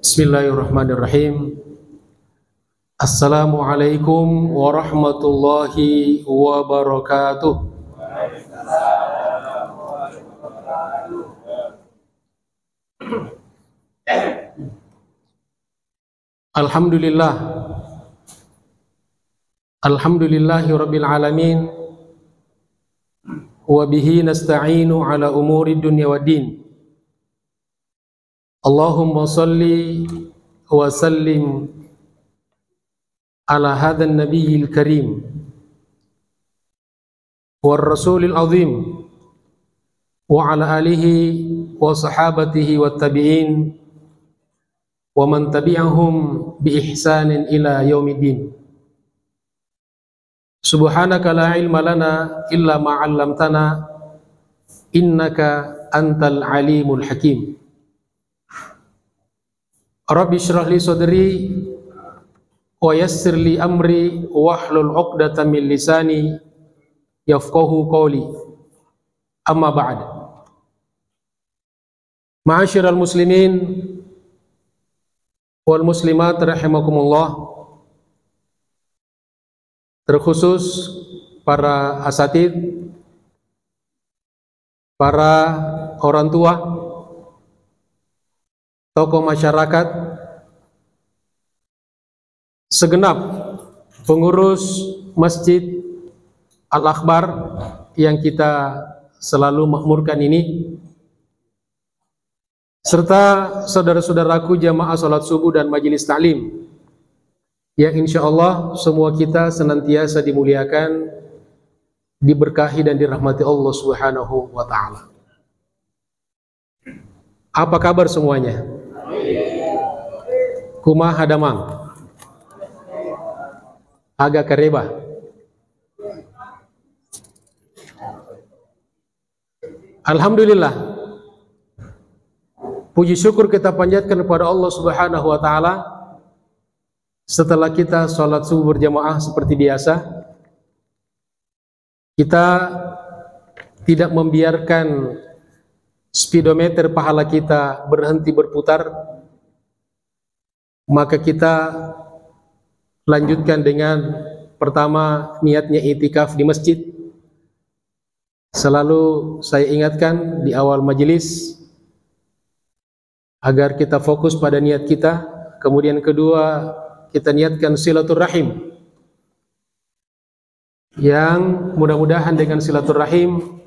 Bismillahirrahmanirrahim. Assalamualaikum warahmatullahi wabarakatuh. Alhamdulillah. Alhamdulillahi rabbil alamin. Wa bihi nasta'inu ala umuri dunya waddin. Allahumma salli wa sallim ala hadhan nabiyil karim war rasulil azim wa ala alihi wa sahabatihi wat tabi'in wa man tabi'ahum bi ihsanin ila yaumiddin. Subhanaka la ilma lana illa ma 'allamtana innaka antal alimul hakim. Rabbi shrah li sadri wa yassir li amri wahlul 'uqdatam min lisani yafqahu qawli. Amma ba'd. Ma'asyiral muslimin wal muslimat rahimakumullah, terkhusus para asatid, para orang tua, tokoh masyarakat, segenap pengurus Masjid Al-Akbar yang kita selalu makmurkan ini, serta saudara-saudaraku jamaah salat subuh dan majelis ta'lim yang insyaallah semua kita senantiasa dimuliakan, diberkahi dan dirahmati Allah Subhanahu wa ta'ala. Apa kabar semuanya? Kumaha damang? Agak kareba. Alhamdulillah. Puji syukur kita panjatkan kepada Allah Subhanahu wa ta'ala. Setelah kita sholat subuh berjamaah seperti biasa, kita tidak membiarkan speedometer pahala kita berhenti berputar, maka kita lanjutkan dengan pertama niatnya itikaf di masjid. Selalu saya ingatkan di awal majelis agar kita fokus pada niat kita. Kemudian kedua, kita niatkan silaturahim, yang mudah-mudahan dengan silaturahim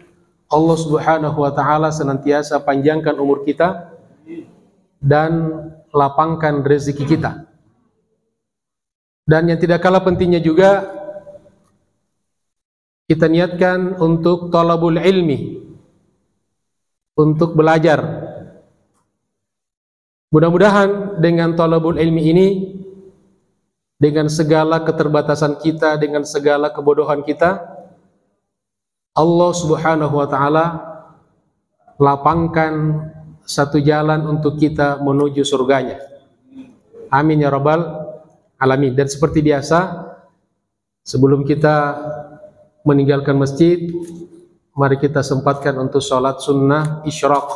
Allah Subhanahu wa ta'ala senantiasa panjangkan umur kita dan lapangkan rezeki kita. Dan yang tidak kalah pentingnya juga, kita niatkan untuk talabul ilmi, untuk belajar. Mudah-mudahan dengan talabul ilmi ini, dengan segala keterbatasan kita, dengan segala kebodohan kita, Allah Subhanahu wa ta'ala lapangkan satu jalan untuk kita menuju surganya. Amin ya rabbal alamin. Dan seperti biasa, sebelum kita meninggalkan masjid, mari kita sempatkan untuk sholat sunnah isyraq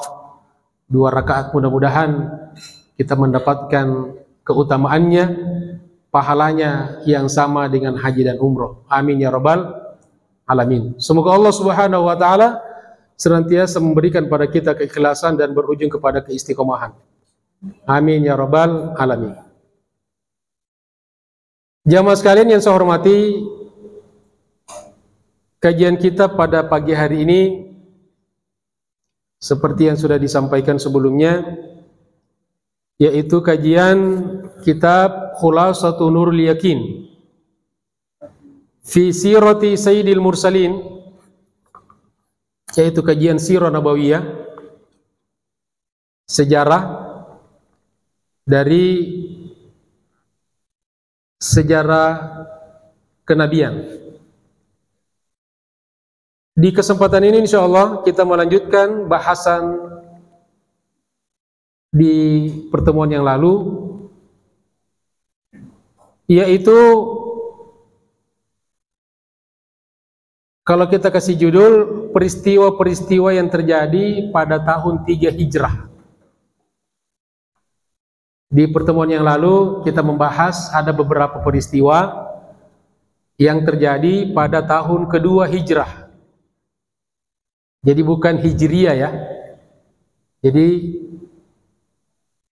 2 rakaat. Mudah-mudahan kita mendapatkan keutamaannya, pahalanya yang sama dengan haji dan umroh. Amin ya rabbal alamin. Semoga Allah Subhanahu wa ta'ala senantiasa memberikan pada kita keikhlasan dan berujung kepada keistiqomahan. Amin ya rabbal alamin. Jamaah sekalian yang saya hormati, kajian kita pada pagi hari ini seperti yang sudah disampaikan sebelumnya, yaitu kajian kitab Khulasatun Nurul Yakin fi sirati Sayyidil Mursalin, yaitu kajian sirah nabawiyah, sejarah dari sejarah kenabian. Di kesempatan ini insyaallah kita melanjutkan bahasan di pertemuan yang lalu, yaitu Kalau kita kasih judul peristiwa-peristiwa yang terjadi pada tahun 3 Hijrah. Di pertemuan yang lalu kita membahas ada beberapa peristiwa yang terjadi pada tahun kedua Hijrah. Jadi bukan Hijriyah ya. Jadi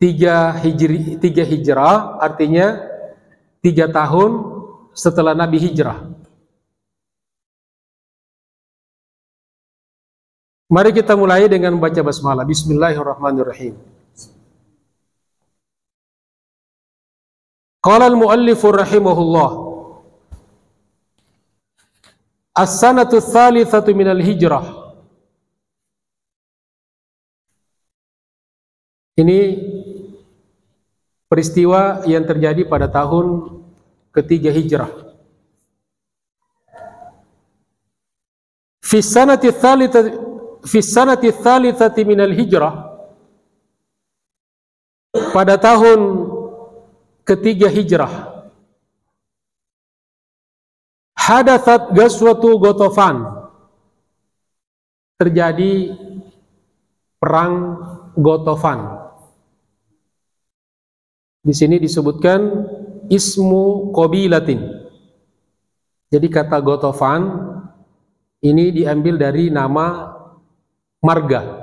3 Hijrah artinya 3 tahun setelah Nabi hijrah. Mari kita mulai dengan membaca basmalah. Bismillahirrahmanirrahim. Qala al-muallif rahimahullah. As-sanatu ats-tsalitsatu minal hijrah. Ini peristiwa yang terjadi pada tahun ketiga hijrah. Fi sanati tsalitsati minal hijrah, pada tahun ketiga hijrah, hadatsat ghazwatu Ghatafan, terjadi perang Ghatafan. Di sini disebutkan ismu qabilatin. Jadi kata Ghatafan ini diambil dari nama marga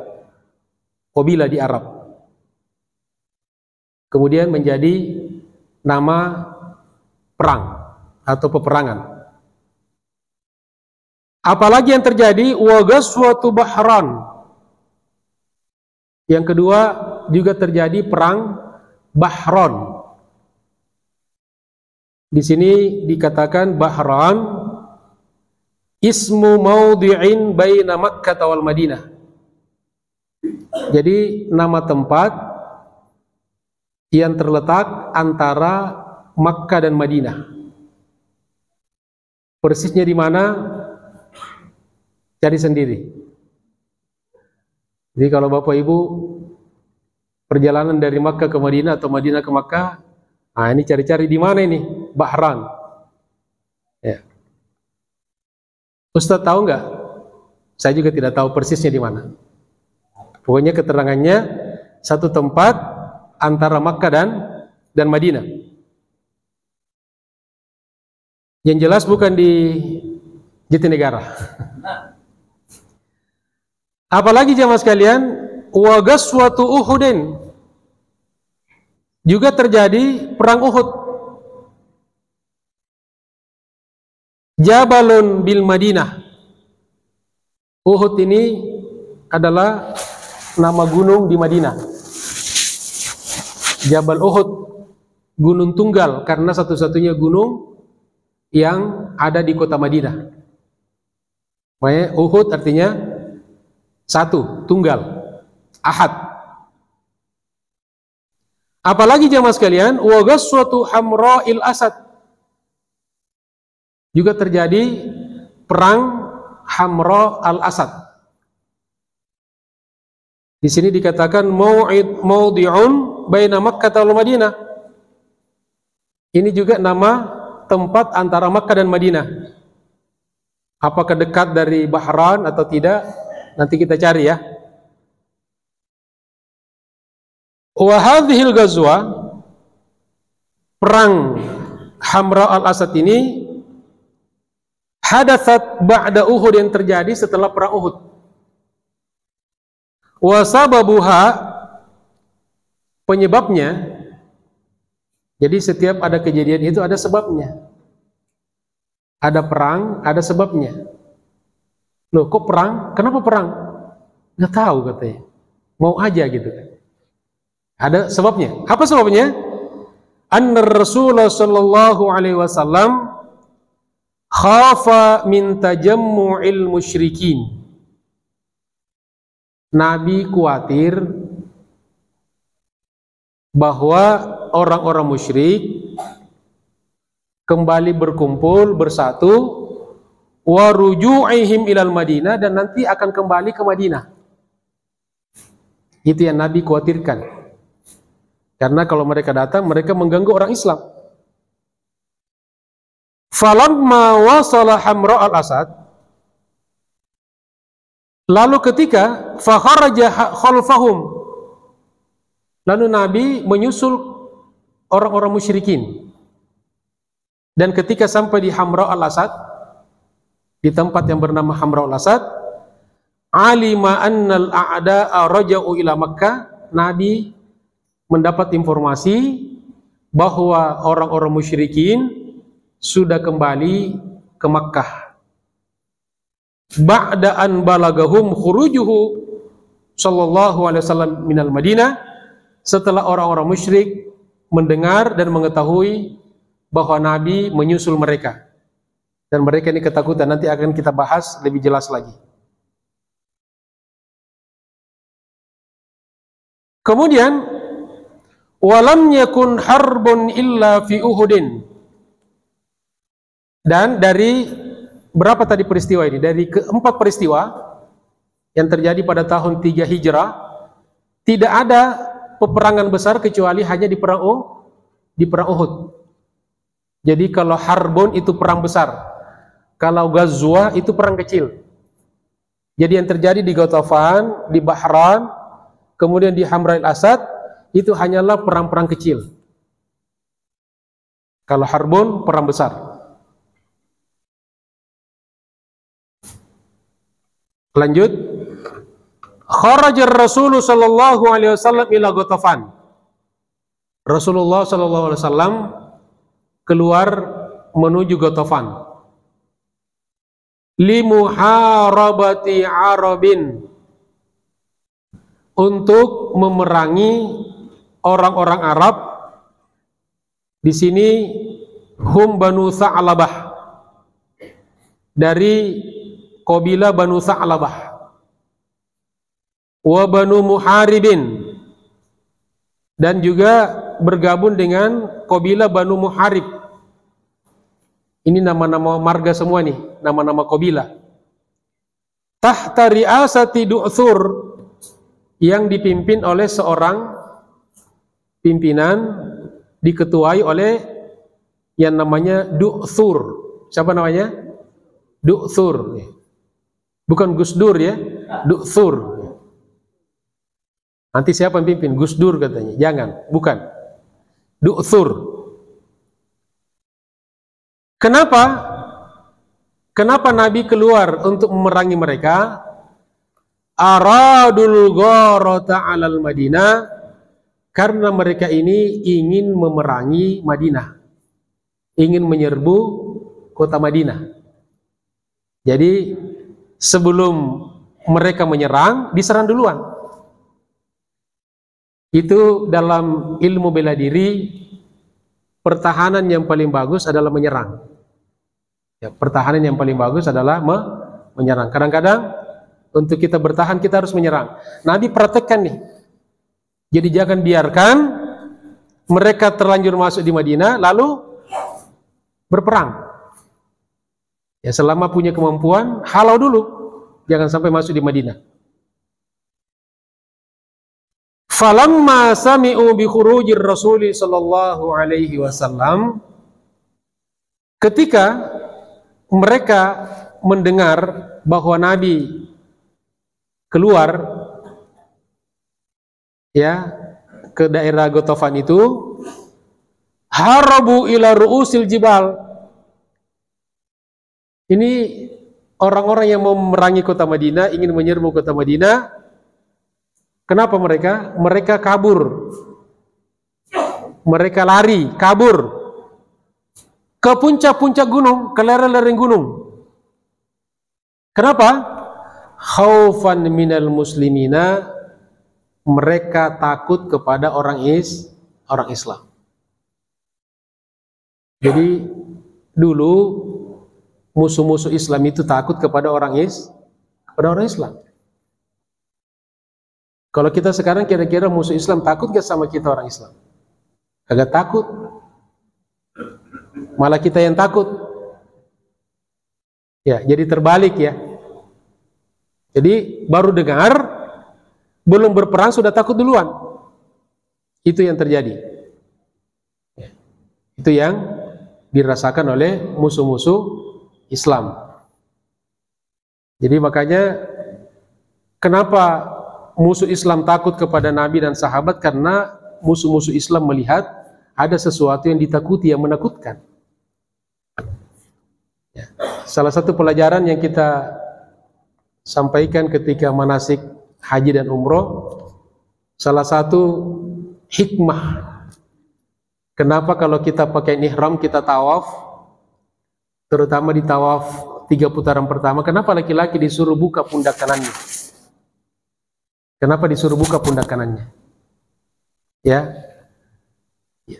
qabilah di Arab. Kemudian menjadi nama perang atau peperangan. Apalagi yang terjadi wa ghazwatu Bahran. Yang kedua juga terjadi perang Bahran. Di sini dikatakan Bahran ismu maudhi'in baina Makkah wal Madinah. Jadi nama tempat yang terletak antara Makkah dan Madinah. Persisnya di mana? Cari sendiri. Jadi kalau Bapak Ibu perjalanan dari Makkah ke Madinah atau Madinah ke Makkah, nah ini cari-cari di mana ini Bahran. Ya. Ustaz tahu nggak? Saya juga tidak tahu persisnya di mana. Pokoknya keterangannya satu tempat antara Makkah dan Madinah. Yang jelas bukan di Jatinegara. Apalagi jamaah sekalian, wa ghazwatu Uhudin, juga terjadi perang Uhud. Jabalun bil Madinah. Uhud ini adalah nama gunung di Madinah. Jabal Uhud, gunung tunggal, karena satu-satunya gunung yang ada di kota Madinah. Makanya Uhud artinya satu, tunggal, ahad. Apalagi jamaah sekalian, wa ghazwatu Hamra'il Asad, juga terjadi perang Hamra al-Asad. Di sini dikatakan maudhi'un baina Makkah wal Madinah. Ini juga nama tempat antara Makkah dan Madinah. Apakah dekat dari Bahran atau tidak? Nanti kita cari ya. Wa hadhil ghazwa, perang Hamra al-Asad ini hadatsat ba'da Uhud, yang terjadi setelah perang Uhud. Wa sababuha, penyebabnya, jadi setiap ada kejadian itu ada sebabnya. Ada perang, ada sebabnya. Loh, kok perang? Kenapa perang? Nggak tahu katanya. Mau aja gitu. Ada sebabnya. Apa sebabnya? Anna Rasulullah sallallahu alaihi wasallam khafa min tajammu'il musyrikin. Nabi khawatir bahwa orang-orang musyrik kembali berkumpul bersatu, wa ruju'ihim ilal Madinah, dan nanti akan kembali ke Madinah. Itu yang Nabi khawatirkan. Karena kalau mereka datang, mereka mengganggu orang Islam. Falamma wasala Hamra al-Asad, Lalu ketika fakharaja khalfahum, lalu Nabi menyusul orang-orang musyrikin. Dan ketika sampai di Hamra al-Asad, di tempat yang bernama Hamra al-Asad, alima annal a'da'a raja'u ila Makkah, Nabi mendapat informasi bahwa orang-orang musyrikin sudah kembali ke Makkah. Ba'da an balagahum khurujuhu sallallahu alaihi wasallam minal Madinah, setelah orang-orang musyrik mendengar dan mengetahui bahwa Nabi menyusul mereka, dan mereka ini ketakutan. Nanti akan kita bahas lebih jelas lagi. Kemudian walam yakun harbun illa fi Uhudin, dan dari berapa tadi peristiwa ini? Dari keempat peristiwa yang terjadi pada tahun 3 Hijrah, tidak ada peperangan besar kecuali hanya di perang Uhud. Jadi kalau harbun itu perang besar, kalau ghazwah itu perang kecil. Jadi yang terjadi di Ghatafan, di Bahran, kemudian di Hamra al-Asad, itu hanyalah perang-perang kecil. Kalau harbun perang besar. Lanjut, kharajar Rasulullah sallallahu alaihi wasallam ila Ghatafan. Rasulullah sallallahu alaihi wasallam keluar menuju Ghatafan. Limuharabati Arabin, untuk memerangi orang-orang Arab. Di sini hum Banu Sa'labah, dari kabilah Banu Sa'labah, wa Banu Muharibin, dan juga bergabung dengan kabilah Banu Muharib. Ini nama-nama marga semua nih, nama-nama kabilah. Tahta riasati Du'thur, yang dipimpin oleh seorang pimpinan, diketuai oleh yang namanya Du'thur. Siapa namanya? Du'thur. Bukan Gus Dur ya, Du'thur. Nanti siapa yang pimpin? Gus Dur katanya. Jangan, bukan. Du'thur. Kenapa? Kenapa Nabi keluar untuk memerangi mereka? Aradul gharata 'alal Madinah, karena mereka ini ingin memerangi Madinah, ingin menyerbu kota Madinah. Jadi sebelum mereka menyerang, diserang duluan. Itu dalam ilmu bela diri, pertahanan yang paling bagus adalah menyerang. Ya, pertahanan yang paling bagus adalah menyerang. Kadang-kadang untuk kita bertahan kita harus menyerang. Nabi praktekkan nih. Jadi jangan biarkan mereka terlanjur masuk di Madinah lalu berperang. Ya, selama punya kemampuan, halau dulu, jangan sampai masuk di Madinah. Falamma sami'u bi khurujir Rasul sallallahu alaihi wasallam, ketika mereka mendengar bahwa Nabi keluar ya ke daerah Ghatafan itu, harabu ila ru'usil jibal. Ini orang-orang yang mau memerangi kota Madinah, ingin menyerbu kota Madinah. Kenapa mereka? Mereka kabur. Mereka lari, kabur ke puncak-puncak gunung, ke lereng-lereng gunung. Kenapa? Khaufan minal muslimina, mereka takut kepada orang Islam. Jadi dulu musuh-musuh Islam itu takut kepada orang Islam. Kalau kita sekarang kira-kira musuh Islam takut gak sama kita orang Islam? Agak takut. Malah kita yang takut. Ya, jadi terbalik ya. Jadi baru dengar, belum berperang sudah takut duluan. Itu yang terjadi. Ya. Itu yang dirasakan oleh musuh-musuh Islam. Jadi makanya Kenapa musuh Islam takut kepada Nabi dan sahabat? Karena musuh-musuh Islam melihat ada sesuatu yang ditakuti, yang menakutkan. Ya. Salah satu pelajaran yang kita sampaikan ketika manasik haji dan umroh, salah satu hikmah kenapa kalau kita pakai ihram kita tawaf, terutama di tawaf 3 putaran pertama, kenapa laki-laki disuruh buka pundak kanannya? Kenapa disuruh buka pundak kanannya? Ya,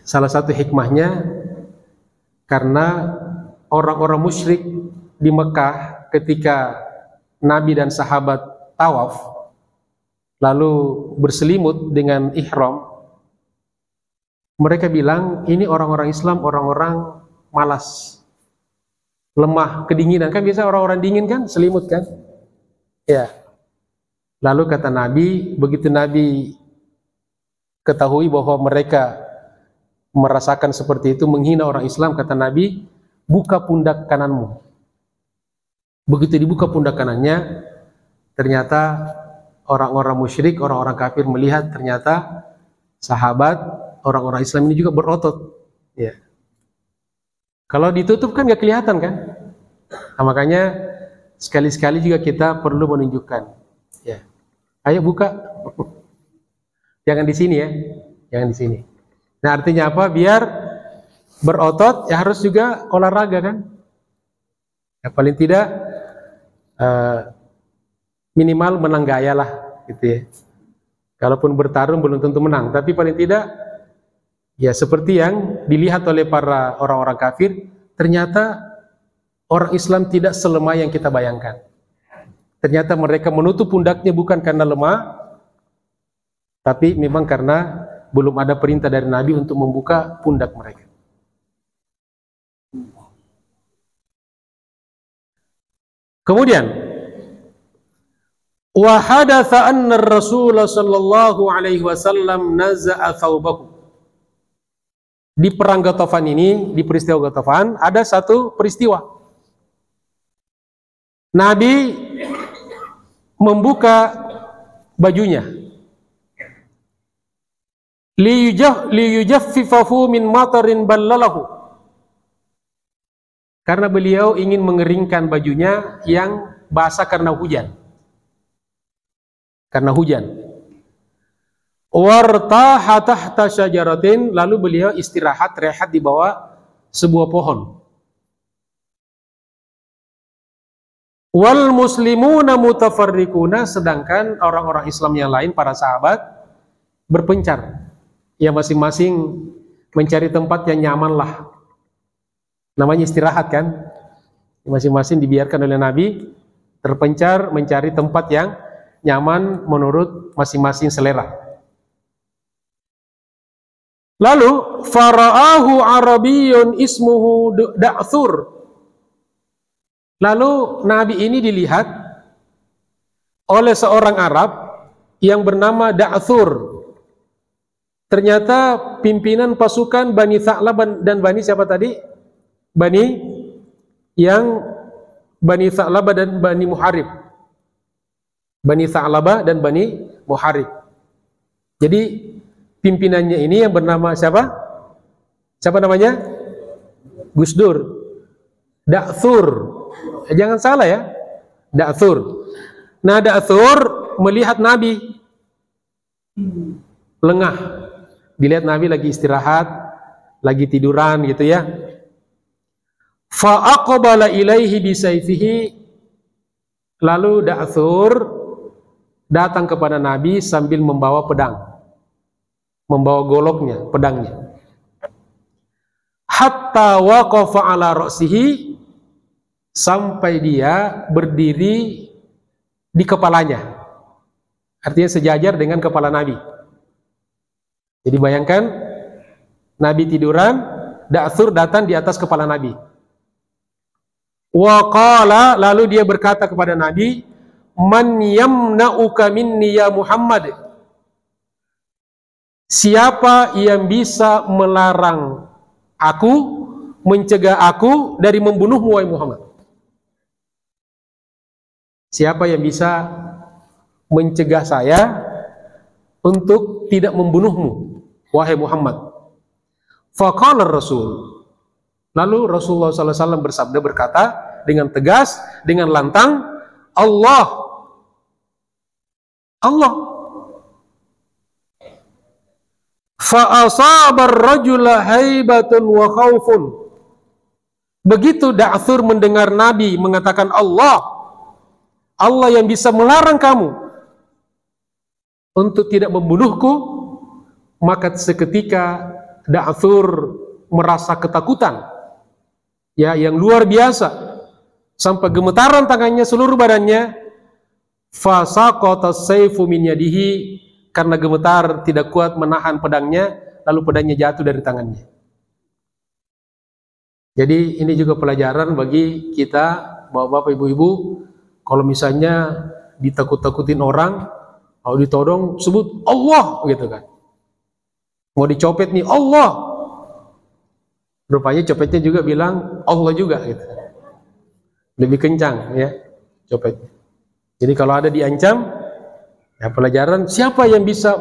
salah satu hikmahnya karena orang-orang musyrik di Mekah ketika Nabi dan sahabat tawaf lalu berselimut dengan ihram, mereka bilang ini orang-orang Islam, orang-orang malas, lemah, kedinginan. Kan biasa orang-orang dingin kan selimut kan? Ya. Lalu kata Nabi, begitu Nabi ketahui bahwa mereka merasakan seperti itu, menghina orang Islam, kata Nabi, buka pundak kananmu. Begitu dibuka pundak kanannya, ternyata orang-orang musyrik, orang-orang kafir melihat ternyata sahabat, orang-orang Islam ini juga berotot. Ya. Kalau ditutup kan gak kelihatan kan? Nah, makanya sekali-sekali juga kita perlu menunjukkan. Ya. Ayo buka. Jangan di sini ya, jangan di sini. Nah artinya apa? Biar berotot ya harus juga olahraga kan? Ya, paling tidak minimal menang gaya lah, gitu ya. Kalaupun bertarung belum tentu menang, tapi paling tidak ya seperti yang dilihat oleh para orang-orang kafir, ternyata orang Islam tidak selemah yang kita bayangkan. Ternyata mereka menutup pundaknya bukan karena lemah, tapi memang karena belum ada perintah dari Nabi untuk membuka pundak mereka. Kemudian, wa hadatsa anna ar-rasul sallallahu alaihi wasallam naza'a thawbahu. Di perang Ghatafan ini, di peristiwa Ghatafan, ada satu peristiwa. Nabi membuka bajunya. Liyujaffifahu min matarin ballalahu. Karena beliau ingin mengeringkan bajunya yang basah karena hujan. Karena hujan. Wartaha tahta syajaratin, lalu beliau istirahat, rehat di bawah sebuah pohon. Wal muslimuna mutafarriquna, sedangkan orang-orang Islam yang lain, para sahabat, berpencar. Ya masing-masing mencari tempat yang nyaman lah. Namanya istirahat kan? Masing-masing dibiarkan oleh Nabi terpencar mencari tempat yang nyaman menurut masing-masing selera. Lalu fara'ahu arabiyyun ismuhu Da'thur. Lalu Nabi ini dilihat oleh seorang Arab yang bernama Da'thur. Ternyata pimpinan pasukan Bani Tha'labah dan Bani siapa tadi? Bani Tha'labah dan Bani Muharib. Bani Tha'labah dan Bani Muharib. Jadi pimpinannya ini yang bernama siapa? Siapa namanya? Gusdur. Da'thur. Jangan salah ya. Da'thur. Nah, Da'thur melihat Nabi lengah. Dilihat Nabi lagi istirahat, lagi tiduran gitu ya. Fa aqbala ilaihi bisayfihi. Lalu Da'thur datang kepada Nabi sambil membawa pedang. Membawa goloknya, pedangnya. Hatta waqafa ala ra'sihi, sampai dia berdiri di kepalanya. Artinya sejajar dengan kepala Nabi. Jadi bayangkan Nabi tiduran, Da'thur datang di atas kepala Nabi. Wa qala, lalu dia berkata kepada Nabi, man yamna'uka minni ya Muhammad? Siapa yang bisa melarang aku, mencegah aku dari membunuhmu wahai Muhammad? Siapa yang bisa mencegah saya untuk tidak membunuhmu, wahai Muhammad. Faqala Rasul. Lalu Rasulullah SAW bersabda, berkata dengan tegas, dengan lantang, Allah. Fa asaba ar-rajula haibatun wa khaufun. Begitu Da'thur mendengar Nabi mengatakan Allah yang bisa melarang kamu untuk tidak membunuhku, maka seketika Da'thur merasa ketakutan, ya, yang luar biasa, sampai gemetaran tangannya, seluruh badannya. Fasaqata as-sayfu min yadihi, karena gemetar tidak kuat menahan pedangnya, lalu pedangnya jatuh dari tangannya. Jadi ini juga pelajaran bagi kita, bapak-bapak, ibu-ibu, kalau misalnya ditakut-takutin orang, kalau ditodong sebut Allah gitu kan. Mau dicopet nih Allah, rupanya copetnya juga bilang Allah juga gitu. Lebih kencang ya copetnya. Jadi kalau ada diancam, ya pelajaran, siapa yang bisa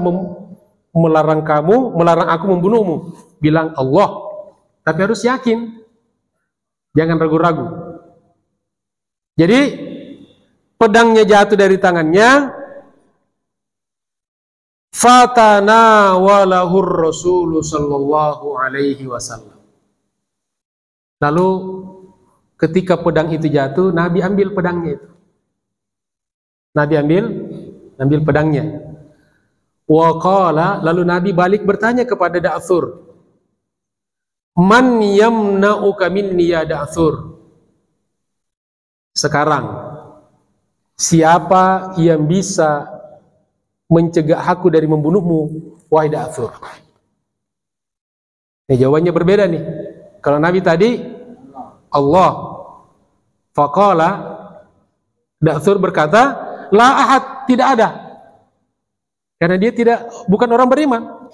melarang kamu, melarang aku membunuhmu? Bilang Allah. Tapi harus yakin, jangan ragu-ragu. Jadi pedangnya jatuh dari tangannya. Fatana walahur Rasul sallallahu alaihi wasallam. Lalu ketika pedang itu jatuh, Nabi ambil pedangnya itu. Nabi ambil pedangnya. Wa qala, lalu Nabi balik bertanya kepada Da'thur, man yamna'uka minni ya Da'thur? Sekarang siapa yang bisa mencegah aku dari membunuhmu, wahai Da'thur? Jawabannya berbeda nih. Kalau Nabi tadi Allah, faqala, Da'thur berkata la ahad, tidak ada. Karena dia bukan orang beriman.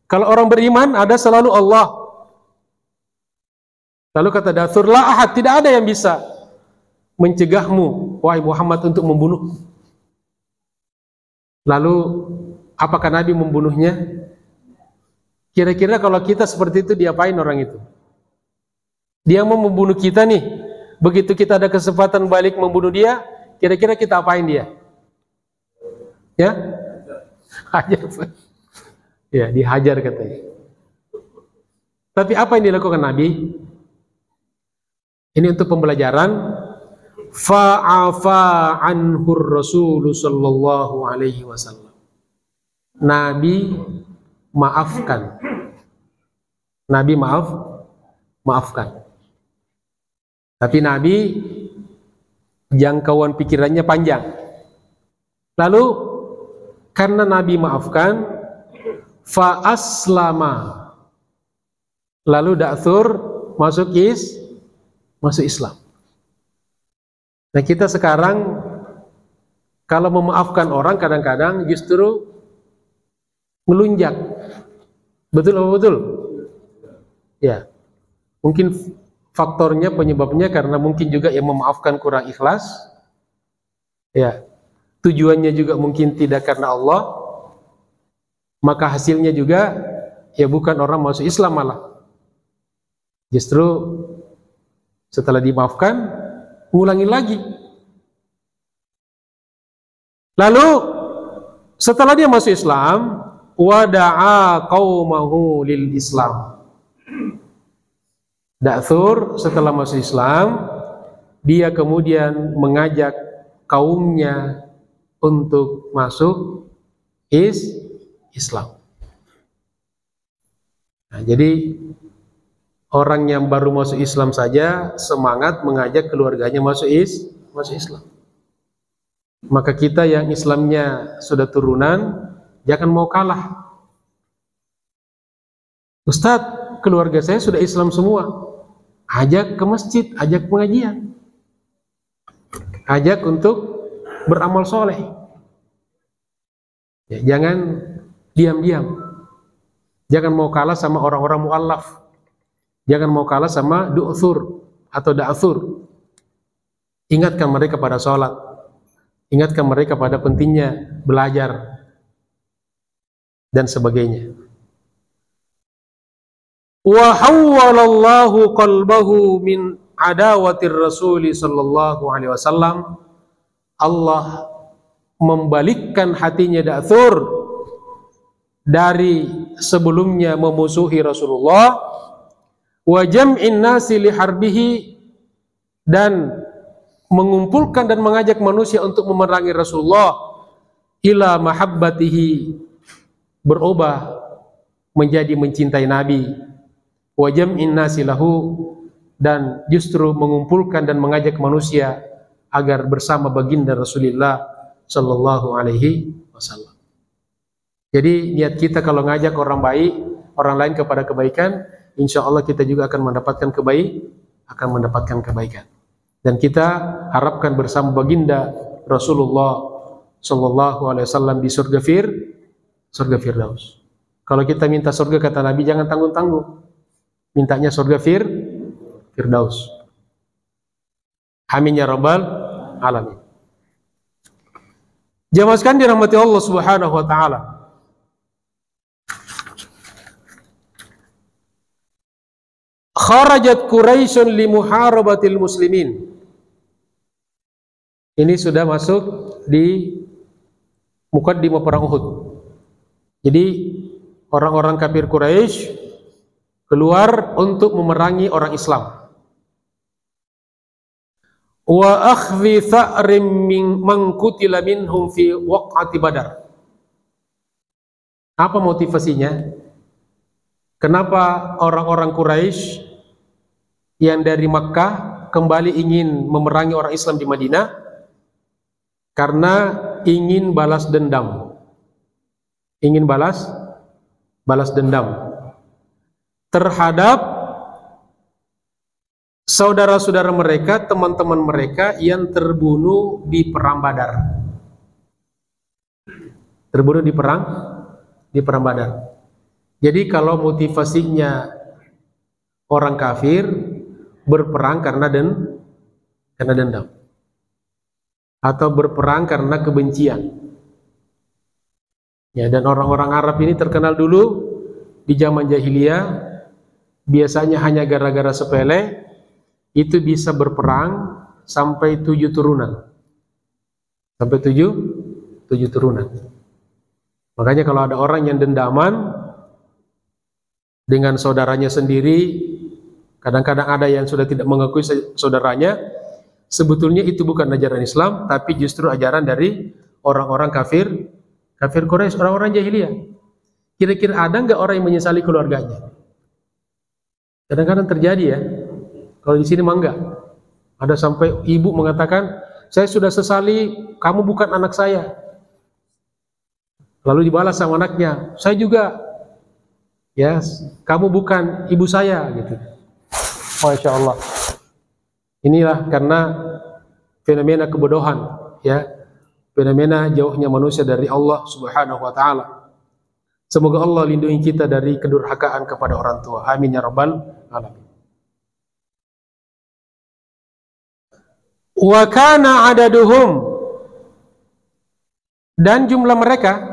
Kalau orang beriman ada selalu Allah. Lalu kata Da'thur, la ahad, tidak ada yang bisa mencegahmu, wahai Muhammad, untuk membunuh. Lalu apakah Nabi membunuhnya? Kira-kira kalau kita seperti itu, diapain orang itu? Dia mau membunuh kita nih. Begitu kita ada kesempatan balik membunuh dia, kira-kira kita apain dia? Ya? Hajar. Ya, dihajar katanya. Tapi apa yang dilakukan Nabi? Ini untuk pembelajaran. Fa'afa anhur Rasul sallallahu alaihi wasallam. Nabi maafkan. Nabi maafkan. Tapi Nabi jangkauan pikirannya panjang. Lalu karena Nabi maafkan, fa aslama. Lalu Da'thur masuk Islam. Nah, kita sekarang kalau memaafkan orang kadang-kadang justru melunjak. Betul apa betul? Ya. Mungkin faktornya, penyebabnya karena mungkin juga yang memaafkan kurang ikhlas. Ya. Tujuannya juga mungkin tidak karena Allah. Maka hasilnya juga ya bukan orang masuk Islam malah. Justru setelah dimaafkan ngulangi lagi. Lalu setelah dia masuk Islam, wada'a qaumahu lil Islam. Da'thur setelah masuk Islam, dia kemudian mengajak kaumnya untuk masuk Islam. Nah, jadi orang yang baru masuk Islam saja semangat mengajak keluarganya masuk Islam. Maka kita yang Islamnya sudah turunan, jangan mau kalah. Ustadz, keluarga saya sudah Islam semua. Ajak ke masjid, ajak pengajian. Ajak untuk beramal soleh. Ya, jangan diam-diam. Jangan mau kalah sama orang-orang mu'allaf. Jangan mau kalah sama Du'thur atau Da'thur. Ingatkan mereka pada sholat. ingatkan mereka pada pentingnya belajar dan sebagainya. Wa hawwalallahu qalbahu min adawatir Rasul sallallahu alaihi wasallam. Allah membalikkan hatinya Da'thur dari sebelumnya memusuhi Rasulullah, wa jam'in nasi li harbihi, dan mengumpulkan dan mengajak manusia untuk memerangi Rasulullah, ila mahabbatihi, berubah menjadi mencintai Nabi, wa jam'in nasi lahu, dan justru mengumpulkan dan mengajak manusia agar bersama baginda Rasulullah sallallahu alaihi wasallam. Jadi niat kita kalau ngajak orang baik, orang lain kepada kebaikan, insya Allah kita juga akan mendapatkan kebaikan. Dan kita harapkan bersama baginda Rasulullah sallallahu alaihi wasallam di surga Firdaus. Kalau kita minta surga, kata Nabi, jangan tanggung-tanggung. Mintanya surga Firdaus. Amin ya rabbal alamin. Jamaah sekalian dirahmati Allah Subhanahu wa taala. Kharajat Quraisyun li muharabatil muslimin. Ini sudah masuk di muqaddimah perang Uhud. Jadi orang-orang kafir Quraisy keluar untuk memerangi orang Islam. Wa akhdhi tha'rim man qutila minhum fi waq'ati Badar. Apa motivasinya? Kenapa orang-orang Quraisy yang dari Makkah kembali ingin memerangi orang Islam di Madinah? Karena ingin balas dendam. Ingin balas dendam terhadap saudara-saudara mereka, teman-teman mereka yang terbunuh di perang Badar. Terbunuh di perang Badar. Jadi kalau motivasinya orang kafir berperang karena dendam, atau berperang karena kebencian. Ya, dan orang-orang Arab ini terkenal dulu di zaman jahiliyah, biasanya hanya gara-gara sepele itu bisa berperang sampai 7 turunan. Sampai 7 turunan. Makanya kalau ada orang yang dendaman dengan saudaranya sendiri, kadang-kadang ada yang sudah tidak mengakui saudaranya, sebetulnya itu bukan ajaran Islam, tapi justru ajaran dari orang-orang kafir Quraisy, orang-orang jahiliyah. Kira-kira ada nggak orang yang menyesali keluarganya? Kadang-kadang terjadi ya. Kalau di sini mah enggak. Ada sampai ibu mengatakan, saya sudah sesali, kamu bukan anak saya. Lalu dibalas sama anaknya, saya juga. Ya, kamu bukan ibu saya, gitu. Masya Allah. Inilah karena fenomena kebodohan, ya, fenomena jauhnya manusia dari Allah Subhanahu wa taala. Semoga Allah lindungi kita dari kedurhakaan kepada orang tua. Amin ya rabbal alamin. Wa kana adaduhum, dan jumlah mereka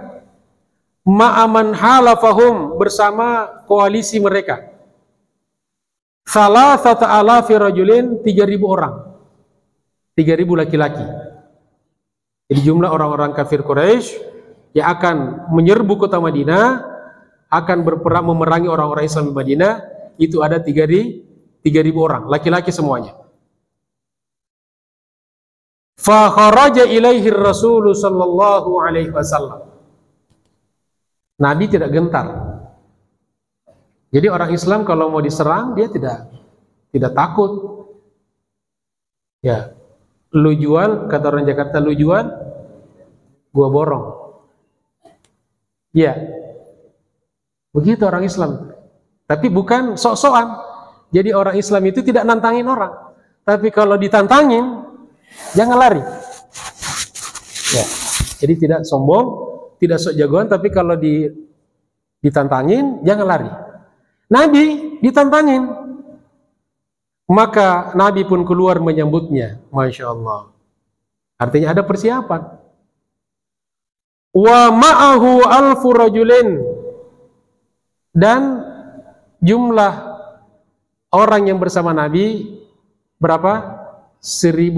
ma'aman halafahum, bersama koalisi mereka, salasata alafi rajulin, 3.000 orang, 3.000 laki-laki. Jadi jumlah orang-orang kafir Quraisy yang akan menyerbu kota Madinah, akan berperang memerangi orang-orang Islam di Madinah, itu ada 3.000 orang, laki-laki semuanya. Fa kharaja ilaihi Rasul sallallahu alaihi wasallam. Nabi tidak gentar. Jadi orang Islam kalau mau diserang, dia tidak takut. Ya, lu jual, kata orang Jakarta, lu jual, gua borong. Ya, begitu orang Islam. Tapi bukan sok-sokan. Jadi orang Islam itu tidak nantangin orang. Tapi kalau ditantangin, jangan lari. Ya, jadi tidak sombong, tidak sok jagoan, tapi kalau ditantangin, jangan lari. Nabi ditantangin, maka Nabi pun keluar menyambutnya. Masya Allah. Artinya ada persiapan. Wa ma'ahu alfu rajulin, dan jumlah orang yang bersama Nabi berapa? 1000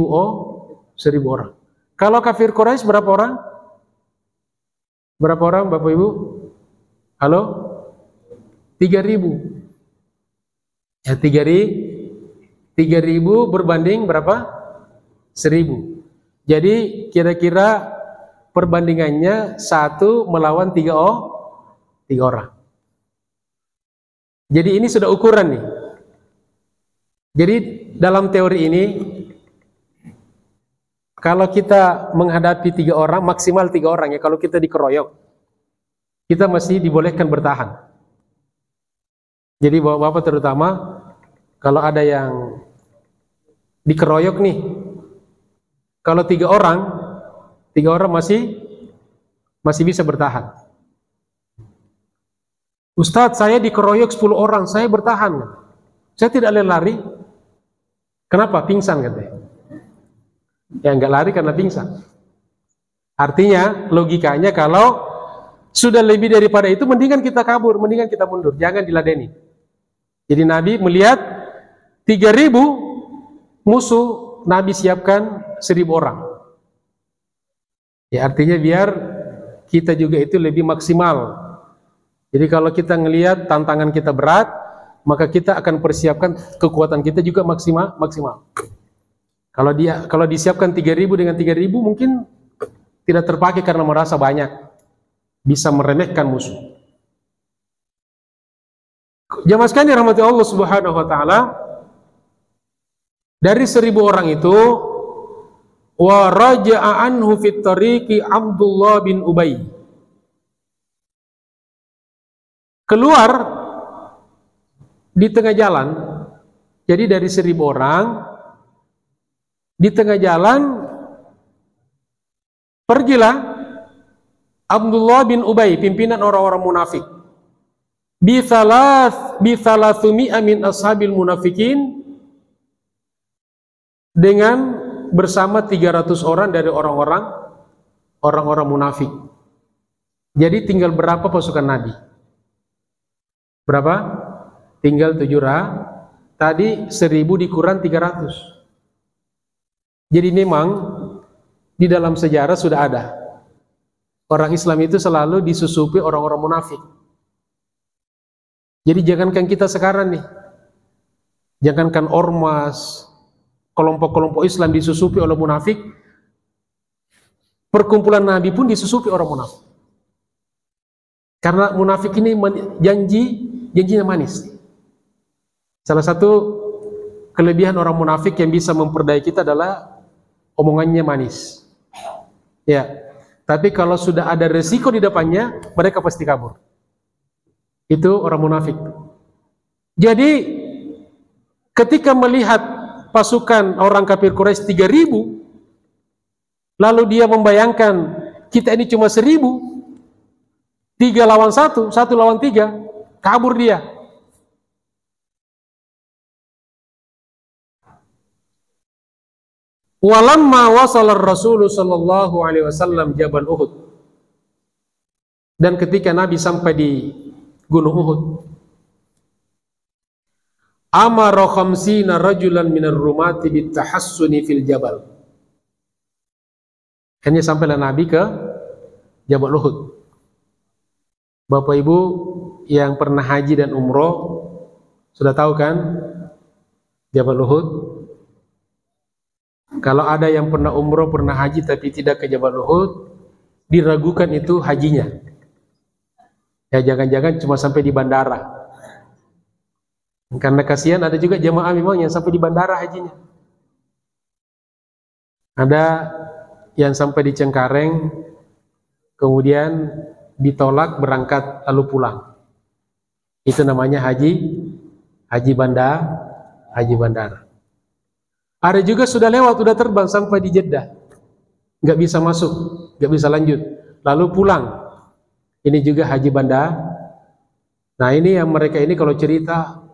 orang. Kalau kafir Quraisy berapa orang? Berapa orang Bapak Ibu? Halo? 3000. Ya, 3000 berbanding berapa? 1000. Jadi kira-kira perbandingannya 1 melawan 3 orang. Jadi ini sudah ukuran nih. Jadi dalam teori ini, kalau kita menghadapi 3 orang, maksimal 3 orang ya, kalau kita dikeroyok, kita masih dibolehkan bertahan. Jadi bapak-bapak terutama, kalau ada yang dikeroyok nih, kalau 3 orang masih bisa bertahan. Ustadz, saya dikeroyok 10 orang, saya bertahan. Saya tidak lari. Kenapa? Pingsan katanya. Ya nggak lari karena pingsan. Artinya logikanya kalau sudah lebih daripada itu, mendingan kita kabur, mendingan kita mundur, jangan diladeni. Jadi Nabi melihat 3000 musuh, Nabi siapkan 1000 orang. Ya artinya biar kita juga itu lebih maksimal. Jadi kalau kita ngelihat tantangan kita berat, maka kita akan persiapkan kekuatan kita juga maksimal. Kalau disiapkan 3000 dengan 3000 mungkin tidak terpakai karena merasa banyak, bisa meremehkan musuh. Jamaah sekalian dirahmati Allah Subhanahu wa taala, dari 1000 orang itu, wa raja'a anhu fit tariqi Abdullah bin Ubay. Keluar di tengah jalan. Jadi dari 1000 orang, di tengah jalan pergilah Abdullah bin Ubay, pimpinan orang-orang munafik, bi thalathmi'a min ashabil munafikin, dengan bersama 300 orang dari orang-orang munafik. Jadi tinggal berapa pasukan Nabi? Berapa? Tinggal 700. Tadi 1000 dikurang 300. Jadi memang di dalam sejarah sudah ada. Orang Islam itu selalu disusupi orang-orang munafik. Jadi jangankan kita sekarang nih, jangankan ormas, kelompok-kelompok Islam disusupi oleh munafik, perkumpulan Nabi pun disusupi orang munafik. Karena munafik ini janjinya manis. Salah satu kelebihan orang munafik yang bisa memperdaya kita adalah omongannya manis. Ya, tapi kalau sudah ada resiko di depannya, mereka pasti kabur. Itu orang munafik. Jadi ketika melihat pasukan orang kafir Quraisy 3000, lalu dia membayangkan kita ini cuma 1000, 3 lawan 1, 1 lawan 3, kabur dia. Walamma wasala Rasul sallallahu alaihi wasallam Jabal Uhud. Dan ketika Nabi sampai di Gunung Uhud, amara khamsina rajulan minar rumati bitahassuni fil jabal. Hanya sampailah Nabi ke Jabal Uhud. Bapak Ibu yang pernah haji dan umroh sudah tahu kan Jabal Uhud? Kalau ada yang pernah umroh, pernah haji tapi tidak ke Jabal Uhud, diragukan itu hajinya. Ya jangan-jangan cuma sampai di bandara. Karena kasihan ada juga jemaah memang yang sampai di bandara hajinya. Ada yang sampai di Cengkareng, kemudian ditolak berangkat lalu pulang. Itu namanya haji bandara. Ada juga sudah lewat, sudah terbang sampai di Jeddah, nggak bisa masuk, nggak bisa lanjut, lalu pulang. Ini juga haji bandara. Nah ini yang mereka ini kalau cerita,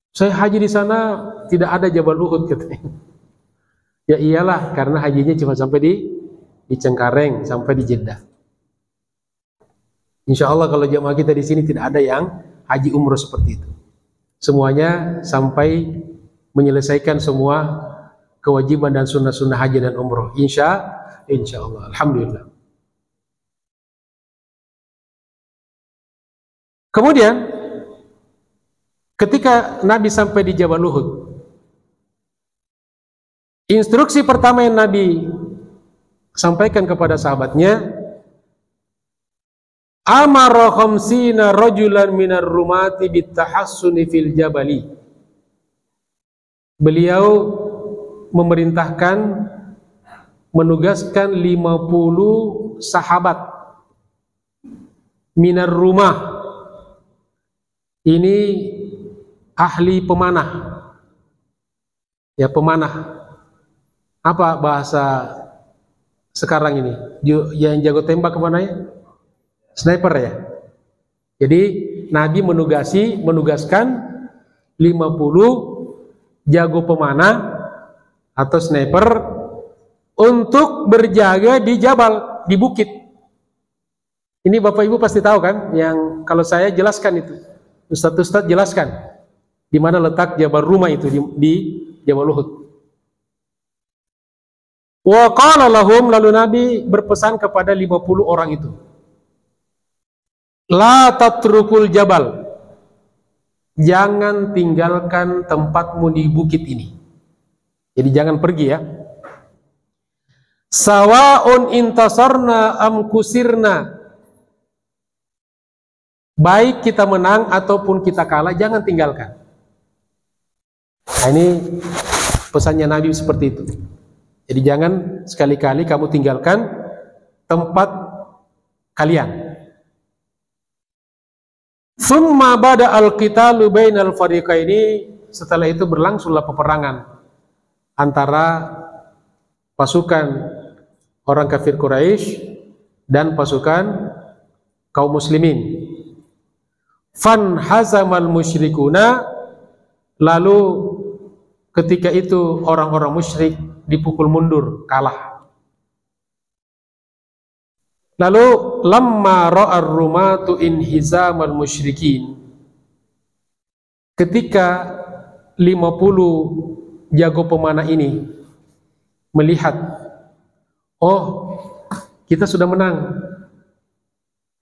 saya haji di sana tidak ada Jabal Uhud katanya. Ya iyalah, karena hajinya cuma sampai di Cengkareng, sampai di Jeddah. Insya Allah kalau jamaah kita di sini tidak ada yang haji umroh seperti itu. Semuanya sampai menyelesaikan semua kewajiban dan sunnah-sunnah haji dan umroh. Insya Allah. Alhamdulillah. Kemudian ketika Nabi sampai di Jabal Uhud, instruksi pertama yang Nabi sampaikan kepada sahabatnya, amara khamsina rajulan minar rumati bitahassuni fil jabali. Beliau memerintahkan, menugaskan 50 sahabat minar rumah. Ini ahli pemanah. Ya, pemanah. Apa bahasa sekarang ini? Yang jago tembak kemana ya? Sniper ya. Jadi Nabi menugaskan 50 jago pemanah atau sniper untuk berjaga di jabal, di bukit. Ini Bapak Ibu pasti tahu kan, yang kalau saya jelaskan itu. Ustadz jelaskan di mana letak Jabal Rumah itu di Jabal Uhud. Wa qala lahum, lalu Nabi berpesan kepada 50 orang itu, la tatrukul jabal, jangan tinggalkan tempatmu di bukit ini. Jadi jangan pergi ya. Sawaun intasarna am kusirna, baik kita menang ataupun kita kalah, jangan tinggalkan. Nah, ini pesannya Nabi seperti itu. Jadi jangan sekali-kali kamu tinggalkan tempat kalian. Summa bada al-qitalu bainal fariqaini, setelah itu berlangsunglah peperangan antara pasukan orang kafir Quraisy dan pasukan kaum muslimin. Fan hazamal musyrikuna, lalu ketika itu orang-orang musyrik dipukul mundur, kalah. Lalu lamma ra'ar rumatu inhizamal musyrikin, ketika 50 jago pemanah ini melihat, oh kita sudah menang,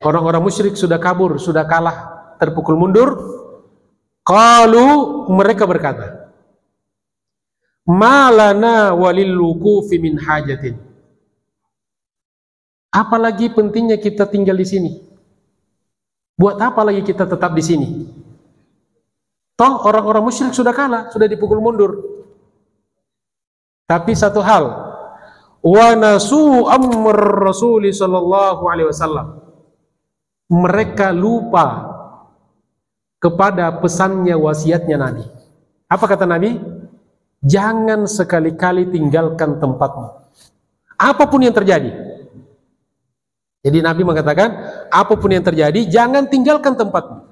orang-orang musyrik sudah kabur, sudah kalah, terpukul mundur, qalu, mereka berkata, malana walil wuqufi min hajatin, apalagi pentingnya kita tinggal di sini, buat apa lagi kita tetap di sini, toh orang-orang musyrik sudah kalah, sudah dipukul mundur. Tapi satu hal, wa nasu amr Rasul sallallahu alaihi wasallam, mereka lupa kepada pesannya, wasiatnya Nabi. Apa kata Nabi? Jangan sekali-kali tinggalkan tempatmu, apapun yang terjadi. Jadi Nabi mengatakan, apapun yang terjadi, jangan tinggalkan tempatmu.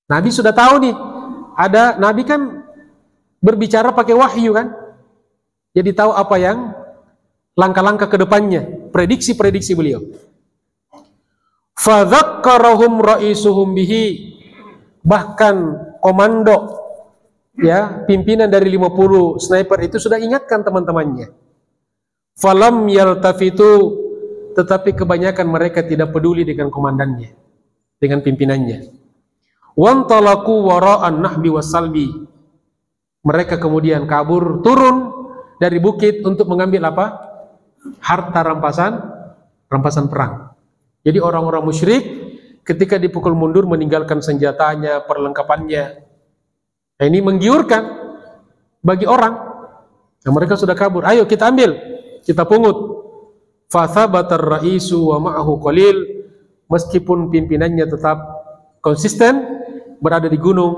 Nabi sudah tahu nih, ada Nabi kan berbicara pakai wahyu kan, jadi tahu apa yang langkah-langkah ke depannya, prediksi-prediksi beliau. Fadzakkarahum raisuhum bihi, bahkan komando ya, pimpinan dari 50 sniper itu sudah ingatkan teman-temannya. Falam yaltafitu, tetapi kebanyakan mereka tidak peduli dengan komandannya, dengan pimpinannya. Wantalaku wara'an nahbi wasalbi, mereka kemudian kabur, turun dari bukit untuk mengambil apa? Harta rampasan perang. Jadi orang-orang musyrik ketika dipukul mundur meninggalkan senjatanya, perlengkapannya. Nah, ini menggiurkan bagi orang. Nah, mereka sudah kabur. Ayo kita ambil, kita pungut. Fathabatar ra'isu wa ma'ahu qalil, meskipun pimpinannya tetap konsisten berada di gunung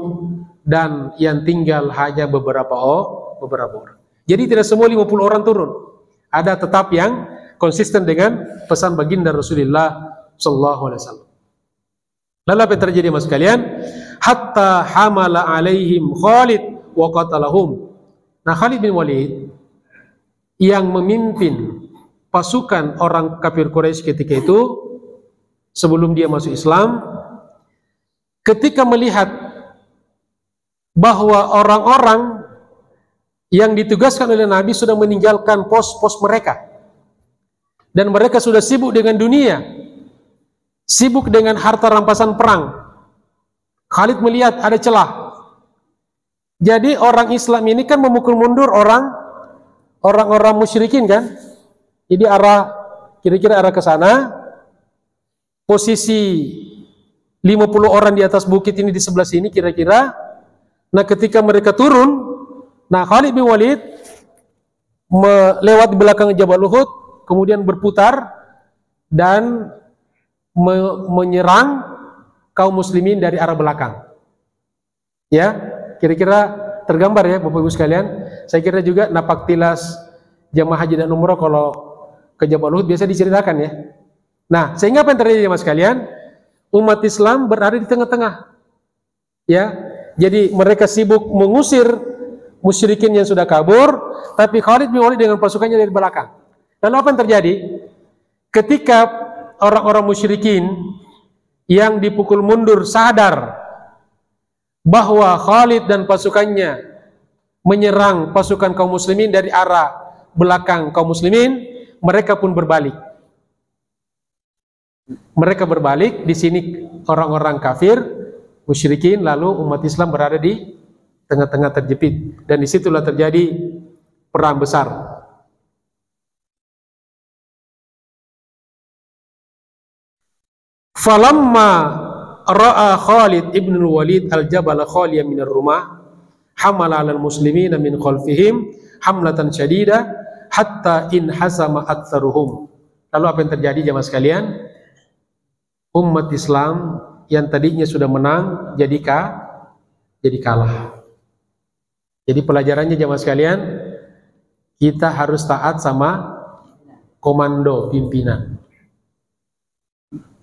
dan yang tinggal hanya beberapa orang. Jadi tidak semua 50 orang turun. Ada tetap yang konsisten dengan pesan baginda Rasulullah sallallahu alaihi wasallam. Lalu apa yang terjadi mas kalian? Hatta hamala alaihim Khalid wa qatalahum. Nah, Khalid bin Walid yang memimpin pasukan orang kafir Quraisy ketika itu sebelum dia masuk Islam, ketika melihat bahwa orang-orang yang ditugaskan oleh Nabi sudah meninggalkan pos-pos mereka dan mereka sudah sibuk dengan dunia, sibuk dengan harta rampasan perang, Khalid melihat ada celah. Jadi orang Islam ini kan memukul mundur orang-orang musyrikin kan. Jadi kira-kira arah ke sana. Posisi 50 orang di atas bukit ini di sebelah sini kira-kira. Nah, ketika mereka turun, nah Khalid bin Walid melewat di belakang Jabal Uhud, kemudian berputar dan menyerang kaum muslimin dari arah belakang. Ya, kira-kira tergambar ya Bapak Ibu sekalian. Saya kira juga napak tilas jamaah haji dan umroh kalau ke Jabal Uhud biasa diceritakan ya. Nah, sehingga apa yang terjadi jamaah sekalian? Umat Islam berada di tengah-tengah. Ya, jadi mereka sibuk mengusir musyrikin yang sudah kabur, tapi Khalid bin Walid dengan pasukannya dari belakang. Lalu apa yang terjadi? Ketika orang-orang musyrikin yang dipukul mundur sadar bahwa Khalid dan pasukannya menyerang pasukan kaum muslimin dari arah belakang kaum muslimin, mereka pun berbalik. Mereka berbalik, di sini orang-orang kafir, musyrikin, lalu umat Islam berada di tengah-tengah terjepit, dan disitulah terjadi perang besar. Falamma ra'a Khalid ibn al-Walid al-jabal khaliyan min ar-rumah hamala 'ala al-muslimina min khalfihim hamlatan syadida hatta in hasama aktsaruhum. Lalu apa yang terjadi jamaah sekalian? Umat Islam yang tadinya sudah menang jadi kalah. Jadi pelajarannya jamaah sekalian, kita harus taat sama komando pimpinan.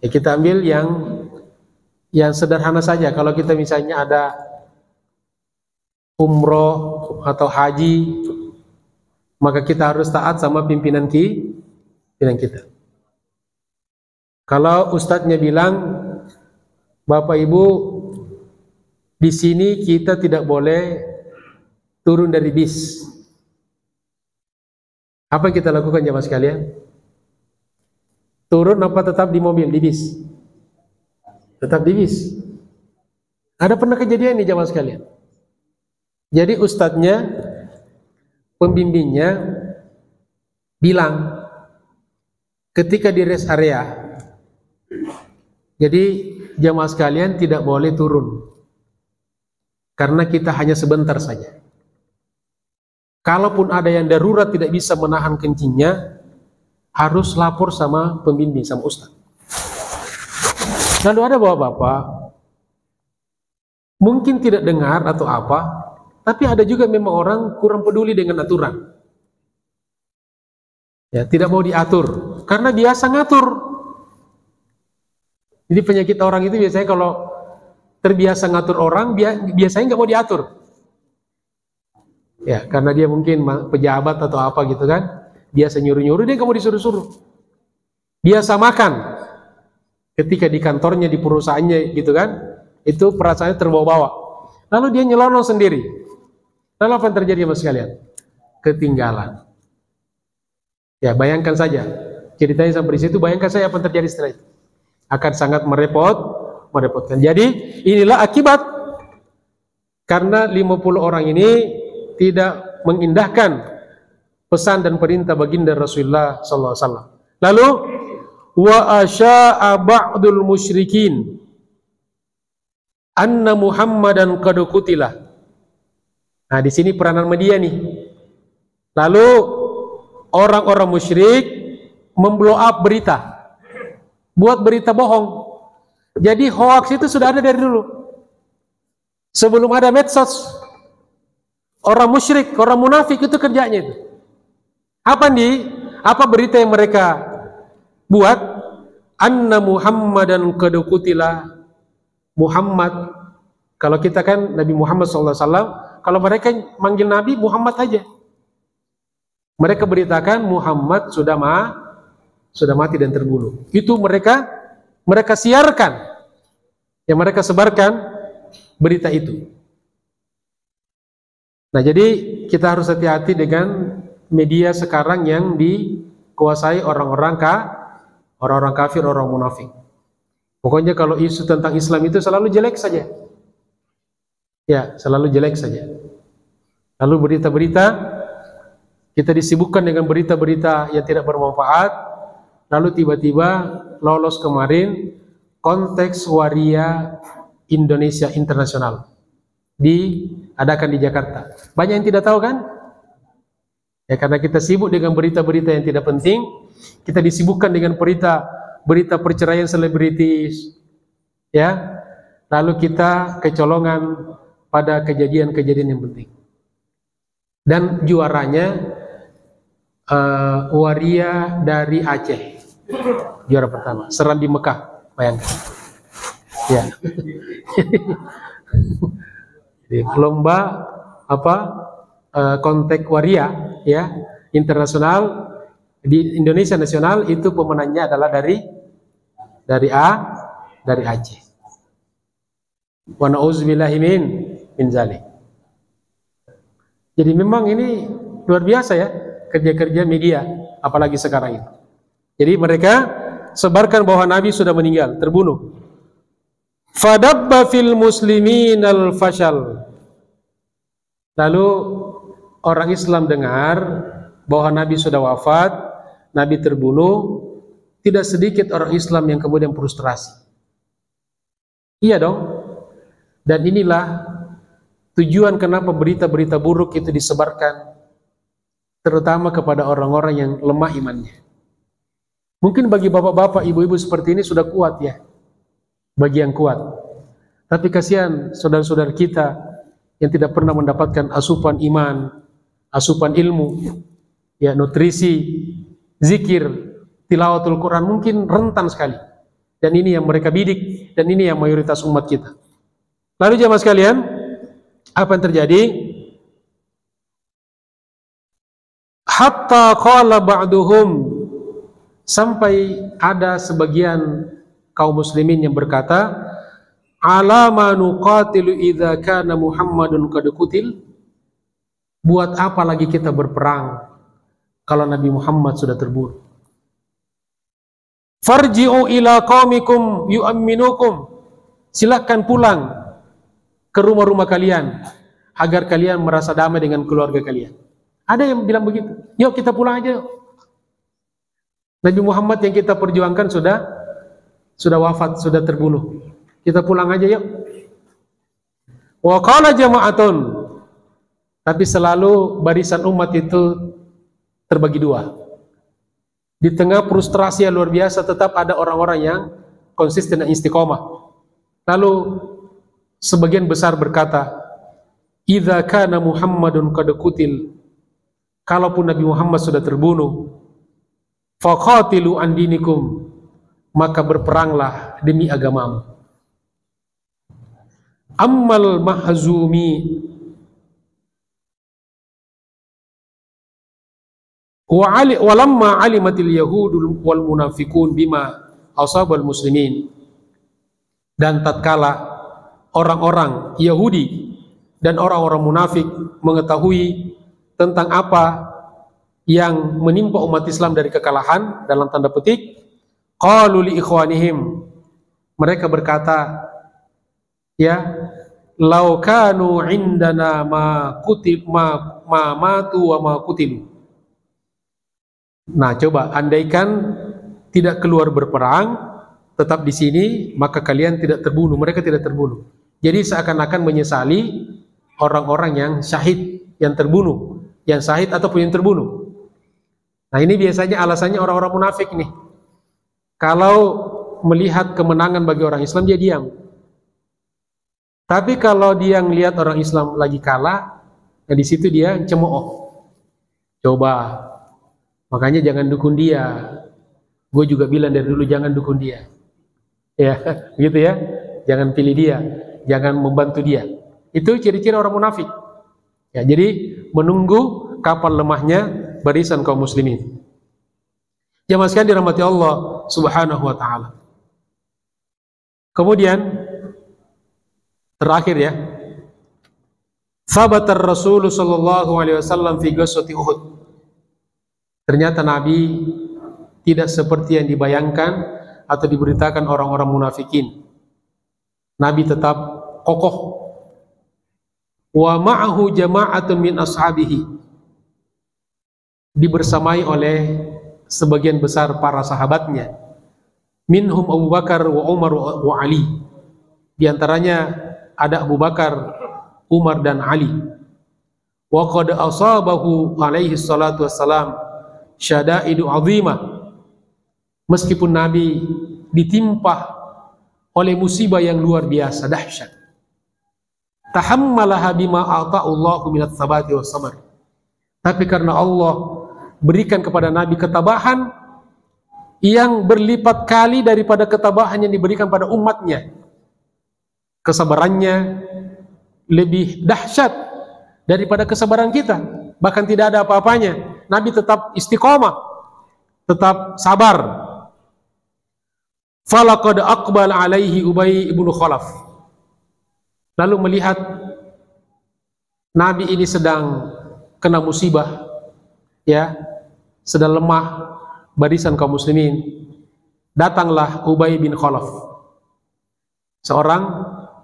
Ya, kita ambil yang sederhana saja. Kalau kita misalnya ada umroh atau haji, maka kita harus taat sama pimpinan kita. Kalau ustadznya bilang, Bapak Ibu, di sini kita tidak boleh turun dari bis. Apa yang kita lakukan jamaah sekalian? Turun apa tetap di mobil, di bis? Tetap di bis. Ada pernah kejadian nih jamaah sekalian. Jadi ustadznya, pembimbingnya bilang ketika di rest area, jadi jamaah sekalian tidak boleh turun karena kita hanya sebentar saja. Kalaupun ada yang darurat tidak bisa menahan kencingnya, harus lapor sama pembimbing, sama ustaz. Lalu ada bapak-bapak mungkin tidak dengar atau apa, tapi ada juga memang orang kurang peduli dengan aturan. Ya, tidak mau diatur karena biasa ngatur. Jadi penyakit orang itu biasanya kalau terbiasa ngatur orang, biasanya nggak mau diatur. Ya, karena dia mungkin pejabat atau apa gitu kan, biasa nyuruh-nyuruh, dia nggak mau disuruh-suruh. Biasa makan, ketika di kantornya, di perusahaannya gitu kan, itu perasaannya terbawa-bawa. Lalu dia nyelonong sendiri. Lalu apa yang terjadi mas sekalian? Ketinggalan. Ya, bayangkan saja ceritanya sampai di situ, bayangkan saja apa yang terjadi setelah itu. Akan sangat merepotkan. Jadi inilah akibat karena 50 orang ini tidak mengindahkan pesan dan perintah baginda Rasulullah sallallahu alaihi wasallam. Lalu wa asya'a ba'dul musyrikin anna Muhammadan qad qutila. Nah, di sini peranan media nih. Lalu orang-orang musyrik memblow up berita, buat berita bohong. Jadi hoax itu sudah ada dari dulu. Sebelum ada medsos, orang musyrik, orang munafik itu kerjanya itu. Apa berita yang mereka buat? Anna Muhammadan qad qutila. Muhammad, kalau kita kan Nabi Muhammad SAW, kalau mereka manggil Nabi Muhammad aja. Mereka beritakan Muhammad sudah mati dan terbunuh. Itu mereka siarkan, yang mereka sebarkan berita itu. Nah, jadi kita harus hati-hati dengan media sekarang yang dikuasai orang-orang kafir, orang munafik. Pokoknya kalau isu tentang Islam itu selalu jelek saja. Ya, selalu jelek saja. Lalu berita-berita, kita disibukkan dengan berita-berita yang tidak bermanfaat. Lalu tiba-tiba lolos kemarin konteks waria Indonesia Internasional diadakan di Jakarta. Banyak yang tidak tahu kan? Ya, karena kita sibuk dengan berita-berita yang tidak penting, kita disibukkan dengan berita perceraian selebritis, ya. Lalu kita kecolongan pada kejadian-kejadian yang penting. Dan juaranya waria dari Aceh, juara pertama, Serambi Mekah, bayangkan. Ya. Di lomba kontek waria ya internasional di Indonesia nasional, itu pemenangnya adalah dari Aceh. Wa na'udzubillahi min zalik. Jadi memang ini luar biasa ya kerja-kerja media, apalagi sekarang ini. Jadi mereka sebarkan bahwa Nabi sudah meninggal, terbunuh. Fadabba fil muslimin al-fashal. Lalu orang Islam dengar bahwa Nabi sudah wafat, Nabi terbunuh, tidak sedikit orang Islam yang kemudian frustrasi. Iya dong. Dan inilah tujuan kenapa berita-berita buruk itu disebarkan, terutama kepada orang-orang yang lemah imannya. Mungkin bagi bapak-bapak, ibu-ibu seperti ini sudah kuat ya, bagi yang kuat. Tapi kasihan saudara-saudara kita yang tidak pernah mendapatkan asupan iman, asupan ilmu, ya nutrisi, zikir, tilawatul Quran, mungkin rentan sekali. Dan ini yang mereka bidik, dan ini yang mayoritas umat kita. Lalu jamaah sekalian, apa yang terjadi? Hatta qala ba'duhum, sampai ada sebagian kaum muslimin yang berkata, ala ma nuqatilu idza kana Muhammadun qad qutil. Buat apa lagi kita berperang kalau Nabi Muhammad sudah terbunuh? Farji'u ila qaumikum yu'minukum. Silakan pulang ke rumah-rumah kalian agar kalian merasa damai dengan keluarga kalian. Ada yang bilang begitu. Yuk kita pulang aja. Nabi Muhammad yang kita perjuangkan sudah wafat, sudah terbunuh. Kita pulang aja yuk. Wa qala jama'atun. Tapi selalu barisan umat itu terbagi dua. Di tengah frustrasi yang luar biasa, tetap ada orang-orang yang konsisten dan istiqomah. Lalu sebagian besar berkata, idza kana Muhammadun qad qutil. Kalaupun Nabi Muhammad sudah terbunuh, faqatilu an dinikum, maka berperanglah demi agamamu. Ammal mahzumi walamma alimatil yahudul wal munafiqun bima asabal muslimin. Dan tatkala orang-orang Yahudi dan orang-orang munafik mengetahui tentang apa yang menimpa umat Islam dari kekalahan, dalam tanda petik, qalu li ikhwanihim, mereka berkata, ya, law kanu indana ma matu wa ma qutilu. Nah, coba andaikan tidak keluar berperang, tetap di sini, maka kalian tidak terbunuh. Mereka tidak terbunuh. Jadi seakan-akan menyesali orang-orang yang syahid, yang terbunuh, yang syahid ataupun yang terbunuh. Nah, ini biasanya alasannya orang-orang munafik nih. Kalau melihat kemenangan bagi orang Islam, dia diam. Tapi kalau dia melihat orang Islam lagi kalah, nah di situ dia cemooh. Coba, makanya jangan dukung dia. Gue juga bilang dari dulu jangan dukung dia. Ya, gitu ya. Jangan pilih dia, jangan membantu dia. Itu ciri-ciri orang munafik. Ya, jadi menunggu kapan lemahnya barisan kaum muslimin. Jamaah sekalian dirahmati Allah Subhanahu wa taala. Kemudian terakhir ya, sahabat Rasul sallallahu alaihi wasallam fi ghazwati Uhud. Ternyata Nabi tidak seperti yang dibayangkan atau diberitakan orang-orang munafikin. Nabi tetap kokoh. Wa ma'ahu jama'atun min ashabihi. Dibersamai oleh sebagian besar para sahabatnya. Minhum Abu Bakar wa Umar wa Ali. Di antaranya ada Abu Bakar, Umar dan Ali. Wa qad asabahu alaihi salatu wassalam syada'idu azimah. Meskipun Nabi ditimpa oleh musibah yang luar biasa dahsyat. Tahammalaha bima ata'allahu minat sabati was sabar. Tapi karena Allah berikan kepada Nabi ketabahan yang berlipat kali daripada ketabahan yang diberikan pada umatnya. Kesabarannya lebih dahsyat daripada kesabaran kita. Bahkan tidak ada apa-apanya. Nabi tetap istiqomah, tetap sabar. Falaqad aqbal alaihi Ubay ibnu Khalaf. Lalu melihat Nabi ini sedang kena musibah, ya, sedang lemah barisan kaum muslimin. Datanglah Ubay bin Khalaf, seorang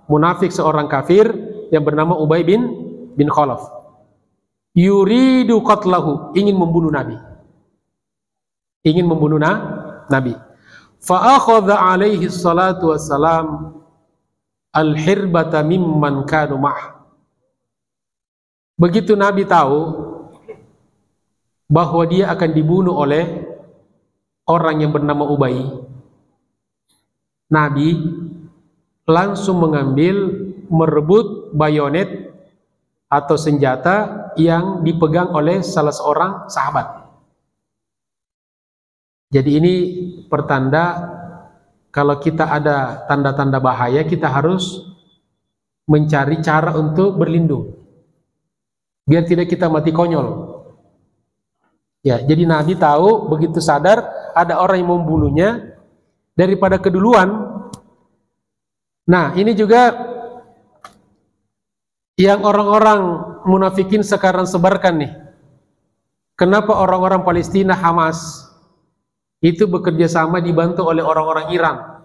munafik, seorang kafir yang bernama Ubay bin Khalaf. Yuridu qatlahu, ingin membunuh Nabi. Ingin membunuh Nabi. Fa akhadha alaihi salatu wassalam al-hirbata mimman kanu ma'ah. Begitu Nabi tahu bahwa dia akan dibunuh oleh orang yang bernama Ubay, Nabi langsung merebut bayonet atau senjata yang dipegang oleh salah seorang sahabat. Jadi ini pertanda kalau kita ada tanda-tanda bahaya, kita harus mencari cara untuk berlindung biar tidak kita mati konyol. Ya, jadi Nabi tahu, begitu sadar ada orang yang membunuhnya, daripada keduluan. Nah, ini juga yang orang-orang munafikin sekarang sebarkan nih. Kenapa orang-orang Palestina Hamas itu bekerja sama dibantu oleh orang-orang Iran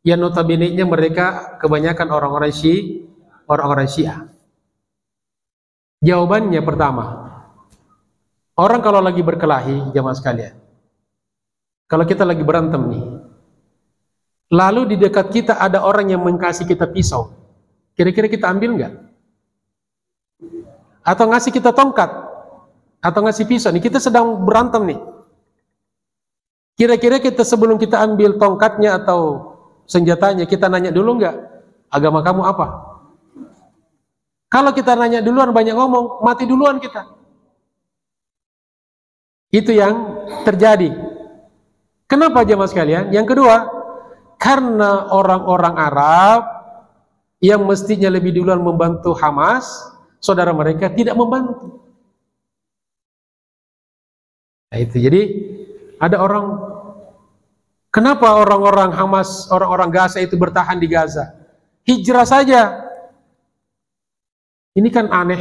yang notabene-nya mereka kebanyakan orang-orang Syiah. Jawabannya pertama, orang kalau lagi berkelahi, jamaah sekalian, kalau kita lagi berantem nih, lalu di dekat kita ada orang yang mengkasih kita pisau, kira-kira kita ambil nggak? Atau ngasih kita tongkat, atau ngasih pisau nih, kita sedang berantem nih. Kira-kira kita sebelum kita ambil tongkatnya atau senjatanya, kita nanya dulu nggak, agama kamu apa? Kalau kita nanya duluan, banyak ngomong, mati duluan kita. Itu yang terjadi. Kenapa jemaah sekalian? Yang kedua, karena orang-orang Arab yang mestinya lebih duluan membantu Hamas, saudara mereka tidak membantu. Nah, itu jadi ada orang, kenapa orang-orang Hamas, orang-orang Gaza itu bertahan di Gaza? Hijrah saja. Ini kan aneh.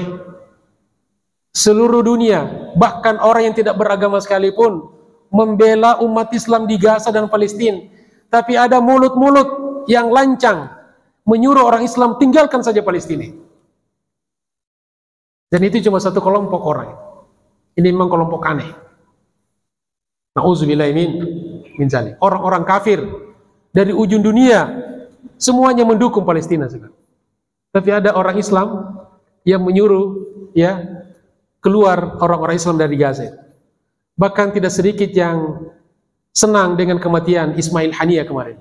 Seluruh dunia, bahkan orang yang tidak beragama sekalipun membela umat Islam di Gaza dan Palestina. Tapi ada mulut-mulut yang lancang menyuruh orang Islam tinggalkan saja Palestina. Dan itu cuma satu kelompok orang. Ini memang kelompok aneh. Nauzubillah min zalik. Orang-orang kafir dari ujung dunia semuanya mendukung Palestina sekarang. Tapi ada orang Islam yang menyuruh ya keluar orang-orang Islam dari Gaza. Bahkan tidak sedikit yang senang dengan kematian Ismail Haniyah kemarin.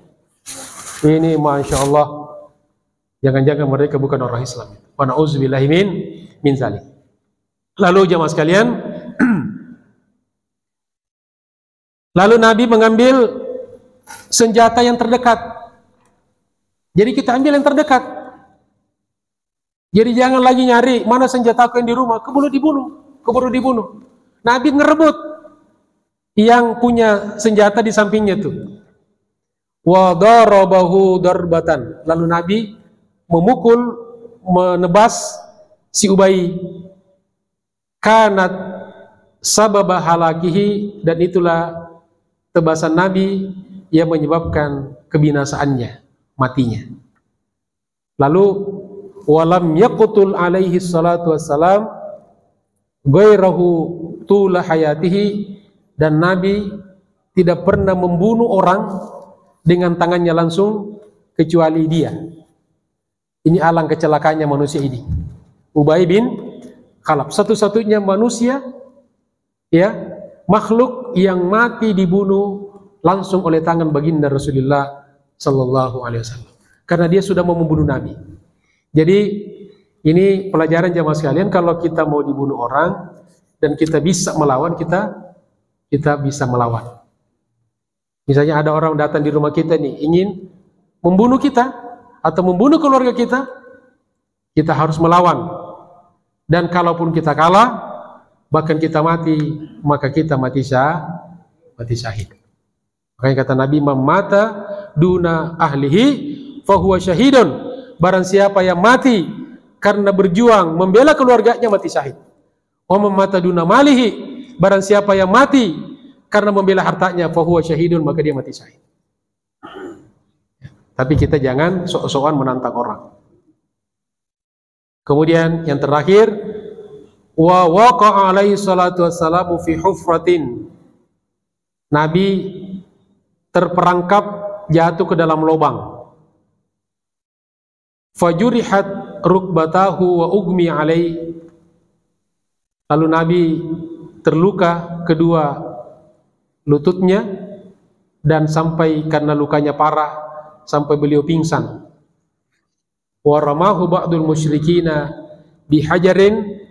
Ini Masya Allah, jangan-jangan mereka bukan orang Islam. Wa na'udzubillahi min zalik. Lalu jamaah sekalian, lalu Nabi mengambil senjata yang terdekat. Jadi kita ambil yang terdekat. Jadi jangan lagi nyari mana senjataku yang di rumah, keburu dibunuh. Nabi ngerebut yang punya senjata di sampingnya tuh. Wa darabahu darbatan. Lalu Nabi memukul, menebas si Ubay. Kanat sababa halakihi, dan itulah tebasan Nabi yang menyebabkan kebinasaannya, matinya. Lalu walam yaqtul alaihi salatu wassalam ghairahu tula hayatihi, dan Nabi tidak pernah membunuh orang dengan tangannya langsung kecuali dia. Ini alang kecelakaannya manusia ini. Ubay bin Khalaf, satu-satunya manusia, ya, makhluk yang mati dibunuh langsung oleh tangan baginda Rasulullah sallallahu alaihi wasallam. Karena dia sudah mau membunuh Nabi. Jadi ini pelajaran jamaah sekalian, kalau kita mau dibunuh orang dan kita bisa melawan, kita bisa melawan. Misalnya ada orang datang di rumah kita nih, ingin membunuh kita atau membunuh keluarga kita harus melawan. Dan kalaupun kita kalah, bahkan kita mati, maka kita mati syahid. Makanya kata Nabi, "Man mata duna ahlihi fahuwa syahidun." Barang siapa yang mati karena berjuang membela keluarganya, mati syahid. Wa man mata duna malihi, barang siapa yang mati karena membela hartanya, fahuwa syahidun, maka dia mati syahid. Tapi kita jangan sok-sokan menantang orang. Kemudian yang terakhir, wa waqa'a alaihi salatu wassalamu fi hufratin. Nabi terperangkap, jatuh ke dalam lubang. Fajurihat rukbatahu wa ugmi alaihi. Lalu Nabi terluka kedua lututnya, dan sampai karena lukanya parah sampai beliau pingsan. Wa ramahu ba'dul musyrikina bihajarin,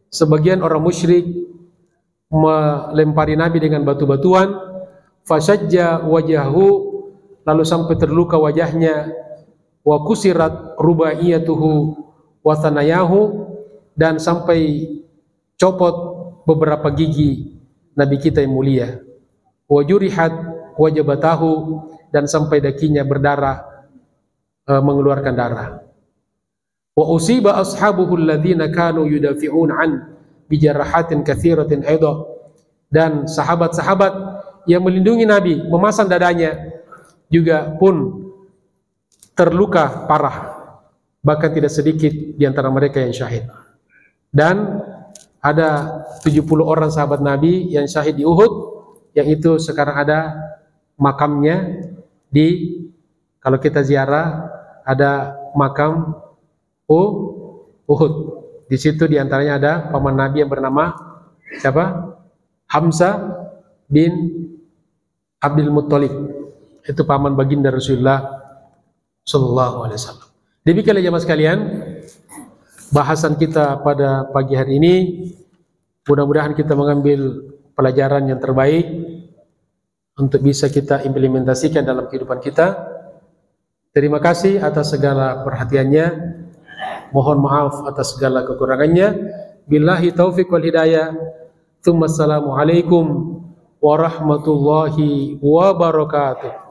sebagian orang musyrik melempari Nabi dengan batu-batuan. Fasajja wajahu, lalu sampai terluka wajahnya. Wa kusirat rubaiyatuhu wa thanayahu, dan sampai copot beberapa gigi Nabi kita yang mulia. Wa jurihat wajabatahu, dan sampai dakinya berdarah, mengeluarkan darah. Wa usiba ashabuhu alladhina kanu yudafi'un an bijarahatin katsiratin aidan, dan sahabat-sahabat yang melindungi Nabi, memasang dadanya, juga pun terluka parah, bahkan tidak sedikit di antara mereka yang syahid. Dan ada 70 orang sahabat Nabi yang syahid di Uhud, yang itu sekarang ada makamnya di, kalau kita ziarah, ada makam Uhud. Di situ diantaranya ada paman Nabi yang bernama siapa? Hamzah bin Abdul Muttalib. Itu paman baginda Rasulullah sallallahu alaihi wasallam. Demikianlah jemaah sekalian bahasan kita pada pagi hari ini. Mudah-mudahan kita mengambil pelajaran yang terbaik untuk bisa kita implementasikan dalam kehidupan kita. Terima kasih atas segala perhatiannya. Mohon maaf atas segala kekurangannya. Billahi taufiq wal hidayah. Assalamualaikum warahmatullahi wabarakatuh.